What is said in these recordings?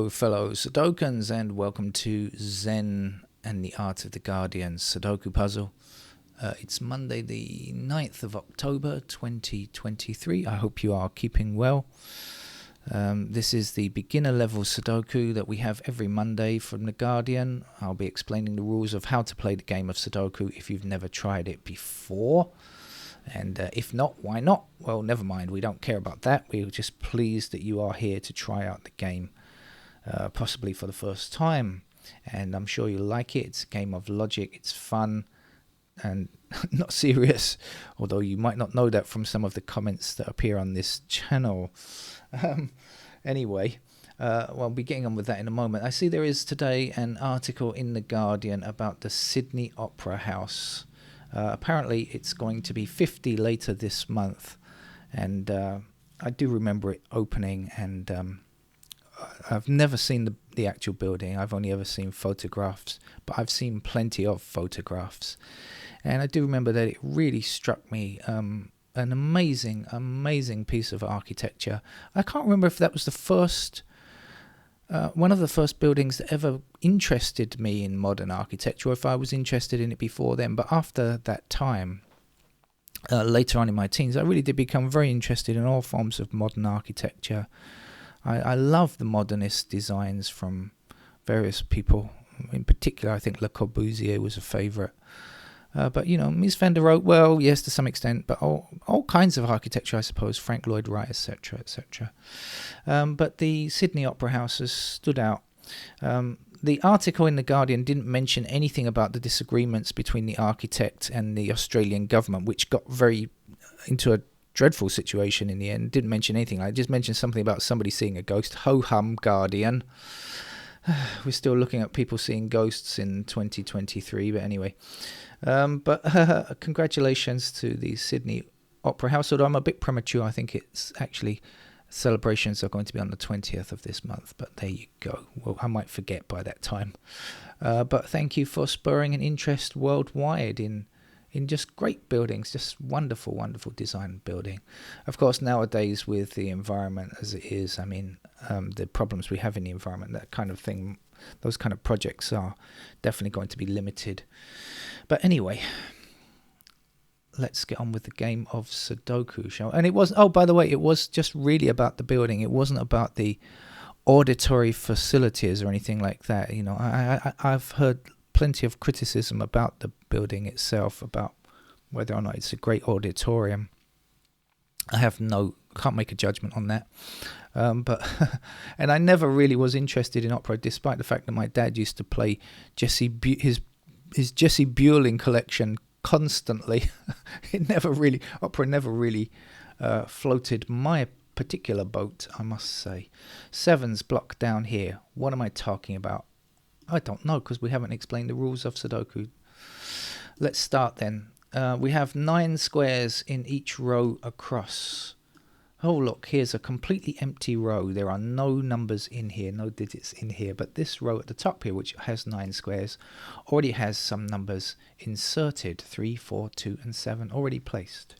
Hello fellow Sudokans and welcome to Zen and the Art of the Guardian Sudoku puzzle. It's Monday the 9th of October 2023. I hope you are keeping well. This is the beginner level Sudoku that we have every Monday from the Guardian. I'll be explaining the rules of how to play the game of Sudoku if you've never tried it before. And if not, why not? Well, never mind. We don't care about that. We're just pleased that you are here to try out the game, possibly for the first time. And I'm sure you'll like it. It's a game of logic. It's fun and not serious, although you might not know that from some of the comments that appear on this channel. Anyway, I'll be getting on with that in a moment. I see there is today an article in The Guardian about the Sydney Opera House. Apparently it's going to be 50 later this month, and I do remember it opening, and I've never seen the actual building. I've only ever seen photographs, but I've seen plenty of photographs, and I do remember that it really struck me. An amazing piece of architecture. I can't remember if that was the first one of the first buildings that ever interested me in modern architecture, or if I was interested in it before then. But after that time, later on in my teens, I really did become very interested in all forms of modern architecture. I love the modernist designs from various people. In particular, I think Le Corbusier was a favourite. But, you know, Mies van der Rohe, well, yes, to some extent, but all kinds of architecture, I suppose, Frank Lloyd Wright, etc., etc. But the Sydney Opera House has stood out. The article in The Guardian didn't mention anything about the disagreements between the architect and the Australian government, which got very into a dreadful situation in the end. Didn't mention anything. I just mentioned something about somebody seeing a ghost. Ho-hum, Guardian. We're still looking at people seeing ghosts in 2023, but anyway. But congratulations to the Sydney Opera House, although I'm a bit premature. I think it's actually celebrations are going to be on the 20th of this month, but there you go. Well, I might forget by that time. But thank you for spurring an interest worldwide in just great buildings, just wonderful design building. Of course, nowadays with the environment as it is, I mean, the problems we have in the environment, that kind of thing, those kind of projects are definitely going to be limited. But anyway, let's get on with the game of Sudoku, shall we? And it was, oh, by the way, it was just really about the building. It wasn't about the auditory facilities or anything like that. You know, I've heard plenty of criticism about the building itself, about whether or not it's a great auditorium. I can't make a judgment on that. But and I never really was interested in opera, despite the fact that my dad used to play his Jesse Buehling collection constantly. Opera never really floated my particular boat, I must say. Sevens block down here. What am I talking about? I don't know, because we haven't explained the rules of Sudoku. Let's start then. We have 9 squares in each row across. Oh, look, here's a completely empty row. There are no numbers in here, no digits in here. But this row at the top here, which has 9 squares, already has some numbers inserted. 3, 4, 2, and 7 already placed.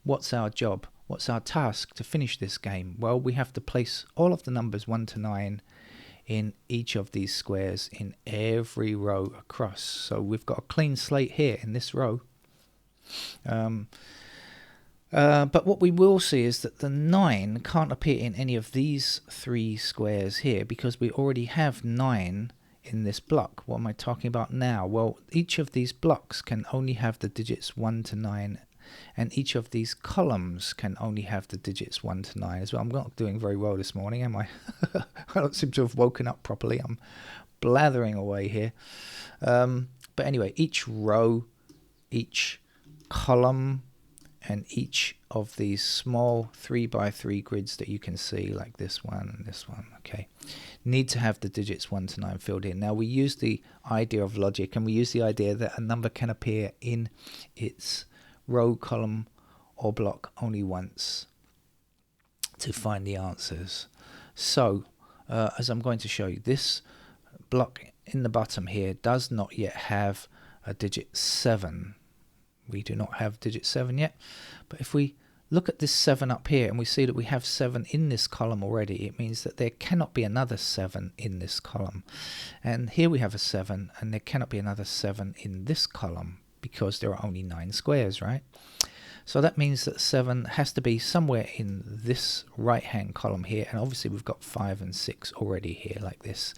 What's our job? What's our task to finish this game? Well, we have to place all of the numbers 1 to 9 in each of these squares in every row across. So we've got a clean slate here in this row. But what we will see is that the 9 can't appear in any of these 3 squares here, because we already have 9 in this block. What am I talking about now? Well, each of these blocks can only have the digits 1 to 9, and each of these columns can only have the digits 1 to 9 as well. I'm not doing very well this morning, am I? I don't seem to have woken up properly. I'm blathering away here. But anyway, each row, each column, and each of these small 3x3 grids that you can see, like this one and this one, okay, need to have the digits 1 to 9 filled in. Now, we use the idea of logic, and we use the idea that a number can appear in its row, column, or block only once to find the answers. So, as I'm going to show you, this block in the bottom here does not yet have a digit 7. We do not have digit 7 yet, but if we look at this 7 up here, and we see that we have 7 in this column already. It means that there cannot be another 7 in this column. And here we have a 7, and there cannot be another 7 in this column because there are only 9 squares, right? So that means that 7 has to be somewhere in this right-hand column here, and obviously we've got 5 and 6 already here like this.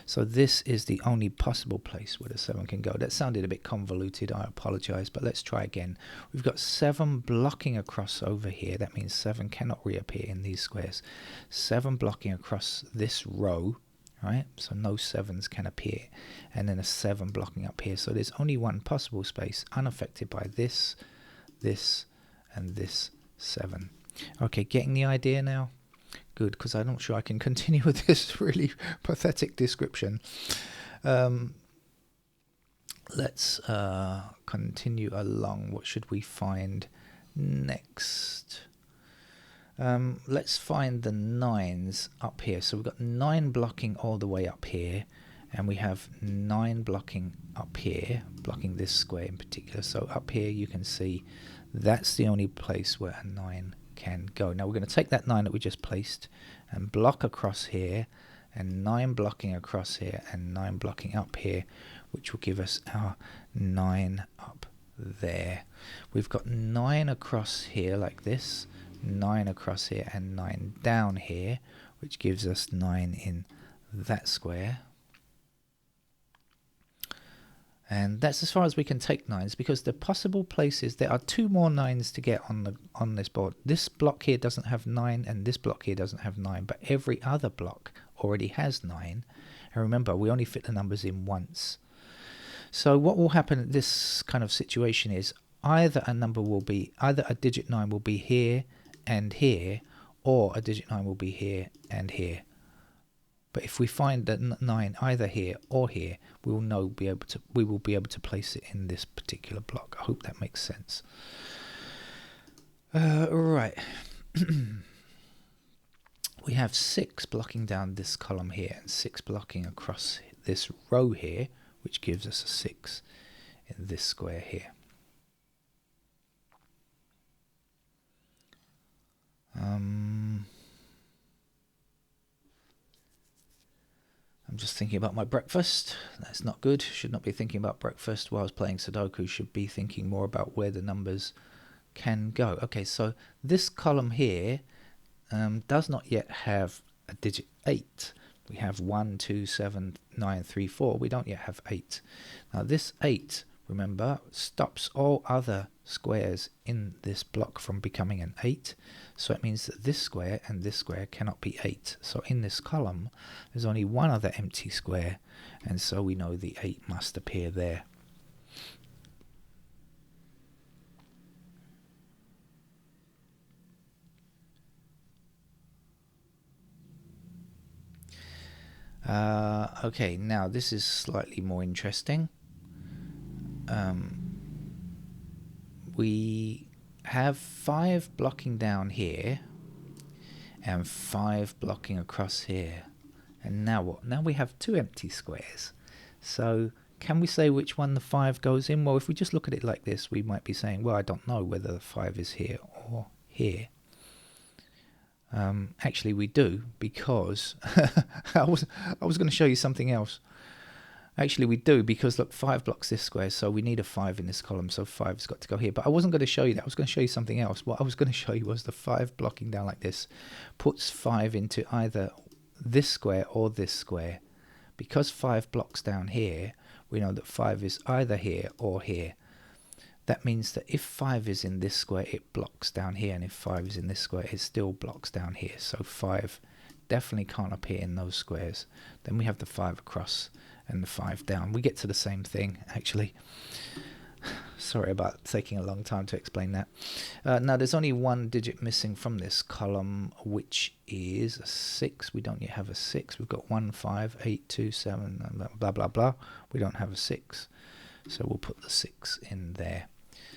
So this is the only possible place where the 7 can go. That sounded a bit convoluted, I apologize, but let's try again. We've got 7 blocking across over here. That means 7 cannot reappear in these squares. 7 blocking across this row, right? So no 7s can appear. And then a 7 blocking up here. So there's only one possible space unaffected by this, this, and this 7. Okay, getting the idea now? Good, because I'm not sure I can continue with this really pathetic description. Let's continue along. What should we find next? Let's find the 9s up here. So we've got 9 blocking all the way up here, and we have 9 blocking up here, blocking this square in particular. So up here you can see that's the only place where a 9 can go. Now we're going to take that 9 that we just placed and block across here, and 9 blocking across here, and 9 blocking up here, which will give us our 9 up there. We've got 9 across here like this, 9 across here, and 9 down here, which gives us 9 in that square. And that's as far as we can take 9s, because the possible places, there are 2 more 9s to get on this board. This block here doesn't have 9, and this block here doesn't have 9, but every other block already has 9. And remember, we only fit the numbers in once. So what will happen in this kind of situation is either a digit 9 will be here and here, or a digit 9 will be here and here. But if we find that 9 either here or here, we will be able to place it in this particular block. I hope that makes sense. Right. We have 6 blocking down this column here, and 6 blocking across this row here, which gives us a 6 in this square here. I'm just thinking about my breakfast. That's not good. Should not be thinking about breakfast while I was playing Sudoku. Should be thinking more about where the numbers can go. Okay, so this column here does not yet have a digit 8. We have 1, 2, 7, 9, 3, 4. We don't yet have 8. Now this 8, remember, stops all other squares in this block from becoming an 8. So it means that this square and this square cannot be 8. So in this column, there's only one other empty square, and so we know the 8 must appear there. Okay, now this is slightly more interesting. We have 5 blocking down here and 5 blocking across here. And now what? Now we have 2 empty squares. So can we say which one the 5 goes in? Well, if we just look at it like this, we might be saying, well, I don't know whether the 5 is here or here. Actually, we do, because I was going to show you something else. Actually, we do, because look, 5 blocks this square, so we need a 5 in this column, so 5's got to go here. But I wasn't going to show you that. I was going to show you something else. What I was going to show you was the 5 blocking down like this puts 5 into either this square or this square. Because 5 blocks down here, we know that 5 is either here or here. That means that if 5 is in this square, it blocks down here, and if 5 is in this square, it still blocks down here. So 5 definitely can't appear in those squares. Then we have the 5 across and the 5 down. We get to the same thing, actually. Sorry about taking a long time to explain that. Now, there's only one digit missing from this column, which is a 6. We don't yet have a 6. We've got 1, 5, 8, 2, 7, blah, blah, blah. We don't have a 6. So we'll put the 6 in there.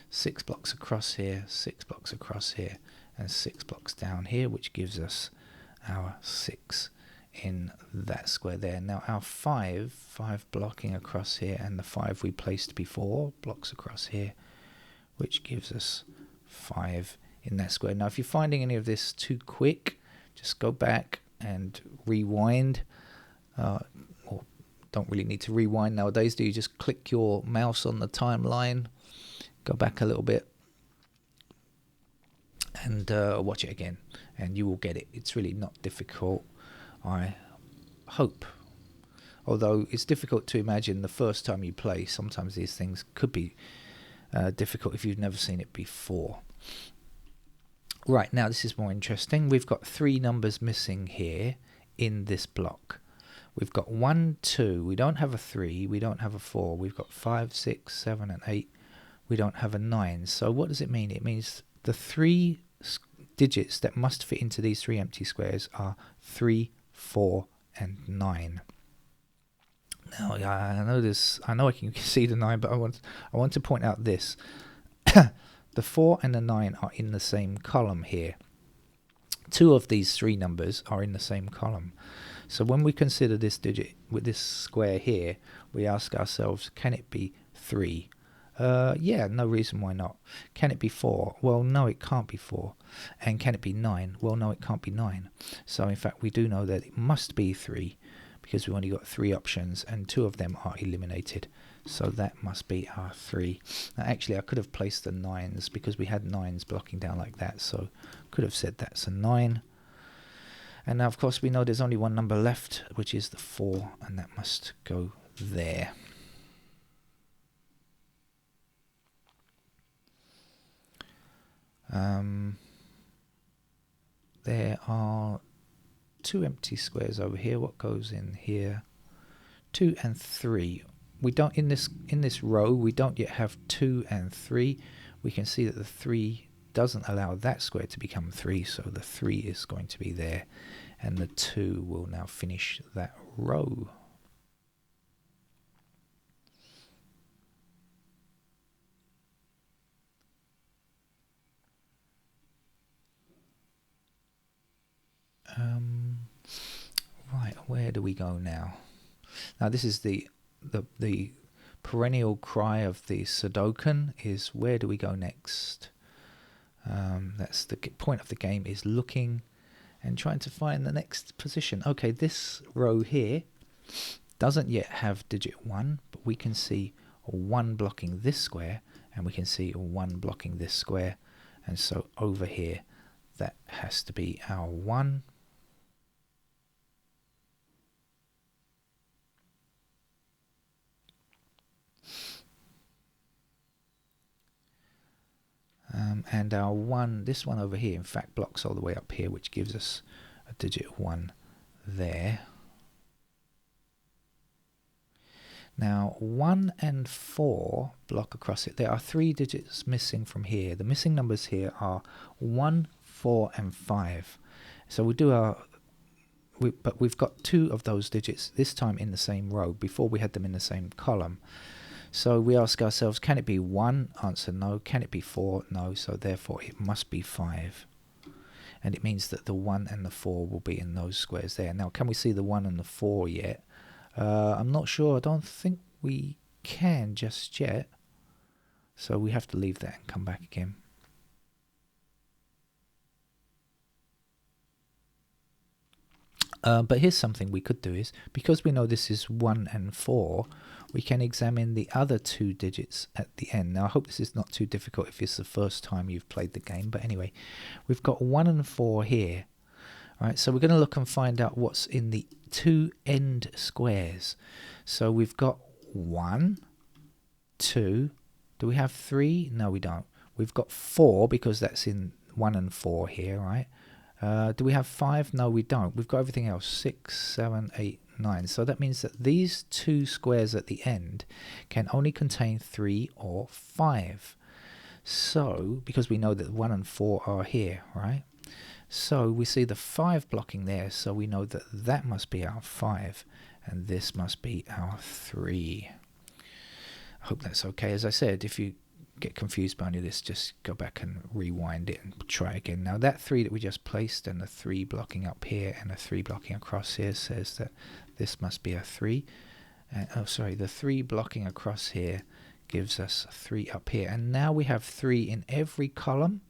6 blocks across here, 6 blocks across here, and 6 blocks down here, which gives us our 6 in that square there. Now our 5 blocking across here, and the 5 we placed before blocks across here, which gives us 5 in that square. Now if you're finding any of this too quick, just go back and rewind. Or don't really need to rewind nowadays, do you? Just click your mouse on the timeline, go back a little bit, and watch it again, and you will get it. It's really not difficult, I hope. Although it's difficult to imagine the first time you play. Sometimes these things could be difficult if you've never seen it before. Right, now this is more interesting. We've got 3 numbers missing here in this block. We've got 1, 2, we don't have a 3, we don't have a 4, we've got 5, 6, 7 and 8, we don't have a 9. So what does it mean? It means the 3 digits that must fit into these 3 empty squares are 3, 4 and 9. Now I know this, I know I can see the 9, but I want to point out this. The 4 and the 9 are in the same column here. 2 of these 3 numbers are in the same column. So when we consider this digit with this square here, we ask ourselves, can it be 3? Yeah, no reason why not. Can it be 4? Well, no, it can't be 4. And can it be 9? Well, no, it can't be 9. So in fact, we do know that it must be 3, because we've only got 3 options and 2 of them are eliminated. So that must be our 3. Now actually I could have placed the 9s because we had 9s blocking down like that, so could have said that's a 9. And now of course we know there's only one number left, which is the 4, and that must go there. There are 2 empty squares over here. What goes in here? 2 and 3. We don't in this row we don't yet have 2 and 3. We can see that the 3 doesn't allow that square to become 3, so the 3 is going to be there, and the 2 will now finish that row. Right, where do we go now? Now this is the perennial cry of the Sudoku, is where do we go next? That's the point of the game, is looking and trying to find the next position. Okay, this row here doesn't yet have digit 1, but we can see a 1 blocking this square, and we can see a 1 blocking this square, and so over here that has to be our 1. And our 1, this one over here, in fact blocks all the way up here, which gives us a digit 1 there. Now 1 and 4 block across it. There are 3 digits missing from here. The missing numbers here are 1, 4 and 5. So we do our, but we've got 2 of those digits this time in the same row. Before we had them in the same column. So we ask ourselves, can it be 1? Answer no. Can it be 4? No. So therefore it must be 5. And it means that the 1 and the 4 will be in those squares there. Now can we see the 1 and the 4 yet? I'm not sure. I don't think we can just yet. So we have to leave that and come back again. But here's something we could do, is because we know this is 1 and 4, we can examine the other 2 digits at the end. Now I hope this is not too difficult if it's the first time you've played the game, but anyway, we've got 1 and 4 here. Alright, so we're going to look and find out what's in the 2 end squares. So we've got 1, 2, do we have 3? No, we don't. We've got 4 because that's in 1 and 4 here, right? Do we have 5? No, we don't. We've got everything else, 6, 7, 8, 9. So that means that these 2 squares at the end can only contain 3 or 5. So, because we know that 1 and 4 are here, right? So we see the 5 blocking there, so we know that that must be our 5, and this must be our 3. I hope that's okay. As I said, if you get confused by any of this, just go back and rewind it and try again. Now that 3 that we just placed, and the 3 blocking up here and the 3 blocking across here, says that this must be a 3. The 3 blocking across here gives us 3 up here, and now we have 3 in every column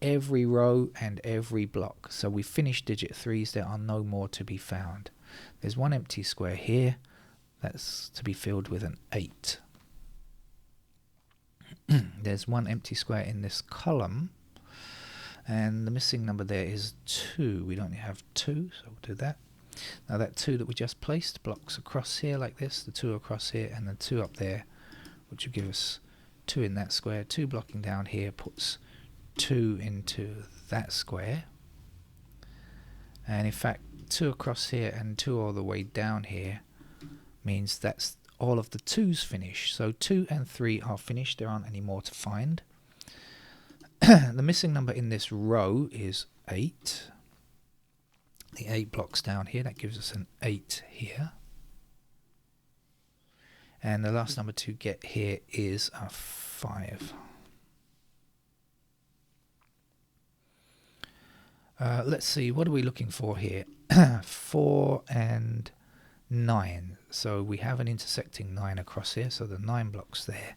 every row and every block. So we finished digit 3s, there are no more to be found. There's one empty square here, that's to be filled with an 8. There's one empty square in this column, and the missing number there is 2. We don't have 2, so we'll do that. Now that 2 that we just placed blocks across here like this, the 2 across here, and the 2 up there, which will give us 2 in that square. 2 blocking down here puts 2 into that square. And in fact, 2 across here and 2 all the way down here means that's all of the 2's finished. So 2 and 3 are finished. There aren't any more to find. The missing number in this row is 8. The 8 blocks down here, that gives us an 8 here. And the last number to get here is a 5. Let's see, what are we looking for here? 4 and 9. So we have an intersecting 9 across here, so the 9 blocks there.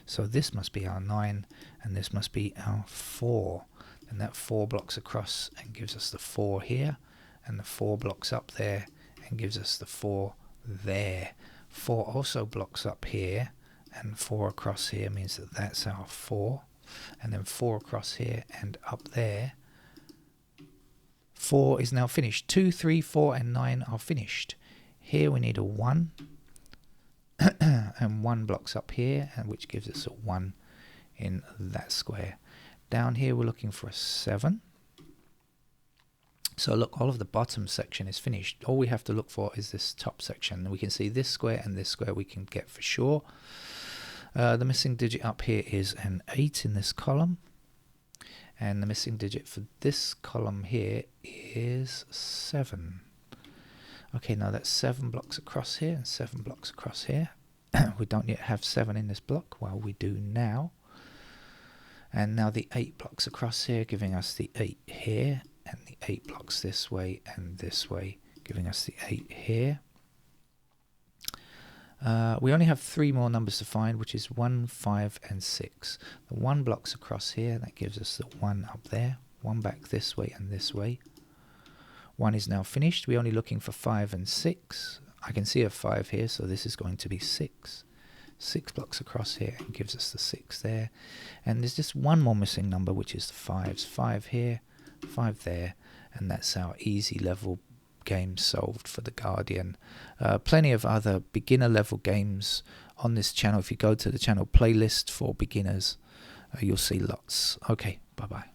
So this must be our 9, and this must be our 4. And that 4 blocks across and gives us the 4 here, and the 4 blocks up there and gives us the 4 there. 4 also blocks up here, and 4 across here means that that's our 4. And then 4 across here and up there. 4 is now finished. 2, 3, 4 and 9 are finished. Here we need a 1. And 1 blocks up here, and which gives us a 1 in that square. Down here we're looking for a 7. So look, all of the bottom section is finished. All we have to look for is this top section. We can see this square and this square we can get for sure. The missing digit up here is an 8 in this column. And the missing digit for this column here is 7. Okay, now that's 7 blocks across here and 7 blocks across here. We don't yet have 7 in this block. Well, we do now. And now the 8 blocks across here, giving us the 8 here. And the 8 blocks this way and this way, giving us the 8 here. We only have 3 more numbers to find, which is 1, 5 and 6. The 1 blocks across here, that gives us the 1 up there. 1 back this way and this way. 1 is now finished. We're only looking for 5 and 6. I can see a 5 here, so this is going to be 6. 6 blocks across here and gives us the 6 there. And there's just one more missing number, which is the 5s. 5 here, 5 there, and that's our easy level game solved for the Guardian. Plenty of other beginner level games on this channel. If you go to the channel playlist for beginners, you'll see lots. Okay, bye bye.